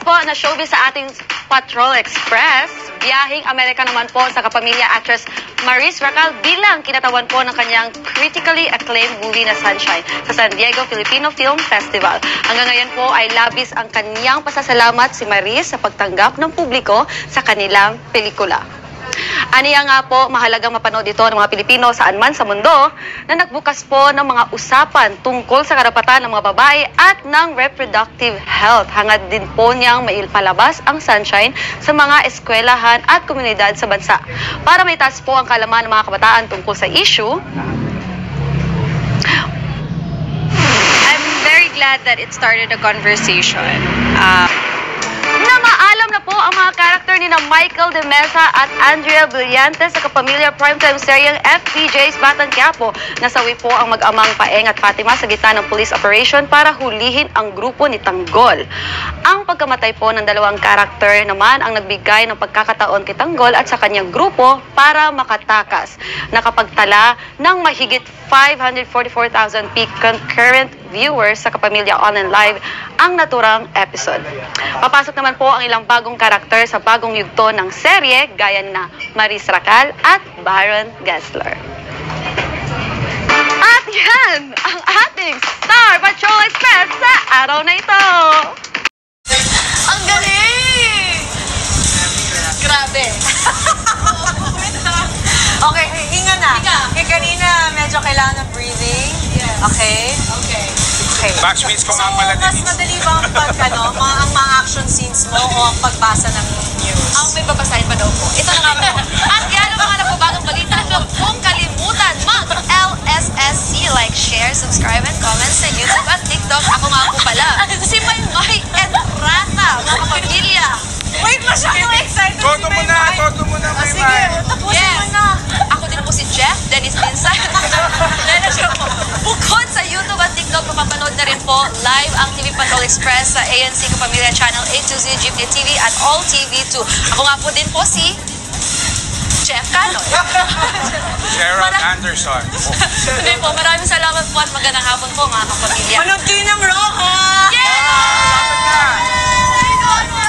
po na showbiz sa ating Patrol Express. Biyahing Amerika naman po sa kapamilya actress Maris Racal bilang kinatawan po ng kanyang critically acclaimed movie na Sunshine sa San Diego Filipino Film Festival. Hanggang ngayon po ay labis ang kanyang pasasalamat si Maris sa pagtanggap ng publiko sa kanilang pelikula. Aniya nga po, mahalagang mapanood ito ng mga Pilipino saan man sa mundo na nagbukas po ng mga usapan tungkol sa karapatan ng mga babae at ng reproductive health. Hangad din po niyang mailpalabas ang Sunshine sa mga eskwelahan at komunidad sa bansa. Para may taas po ang kalaman ng mga kabataan tungkol sa issue, I'm very glad that it started a conversation. Na maalam na po ang mga karakter ni na Michael De Mesa at Andrea Brillantes sa kapamilya primetime seryeng FPJ's Batang Quiapo. Nasawi po ang mag-amang Paeng at Fatima sa gitna ng police operation para hulihin ang grupo ni Tanggol. Ang pagkamatay po ng dalawang karakter naman ang nagbigay ng pagkakataon kay Tanggol at sa kanyang grupo para makatakas. Nakapagtala ng mahigit 544,000 peak concurrent viewers sa Kapamilya Online Live ang naturang episode. Papasok naman po ang ilang bagong karakter sa bagong yugto ng serye gaya na Maris Racal at Baron Gessler. At yan ang ating Star Patrol Express sa araw na ito. Ang galing! Grabe. Okay, hinga na. Hinga. Okay, kanina medyo kailangan ng breathing. Yes. Okay? Okay. Okay. Batch mates ko So, nga pala mas din. madali ba ang ang mga action scenes mo o ang pagbasa ng news? Ang may babasahin pa daw po. Ito na nga po. At yan ang mga napabagong balita. Huwag pong kalimutan mag-LSSC. Like, share, subscribe, and comment sa YouTube at TikTok. Ako nga po pala. Si Maymay Entrata, mga kapamilya. Wait, masyadong excited Toto mo na, toto mo na, Ah, sige, Maymay. tapusin mo na. Ako din po si Jeff, Dennis Pinsan. Dahil siya po. Bukod sa YouTube at TikTok, mapapanood na rin po live ang TV Patrol Express sa ANC Kapamilya Channel 820 Jeepney TV at All TV2. Ako nga po din po si Jeff Canoy. Gerald Anderson. Hindi po, maraming salamat po at magandang hapon po mga kapamilya. Manood kayo ng Rock, ha? Yay! Dapat na.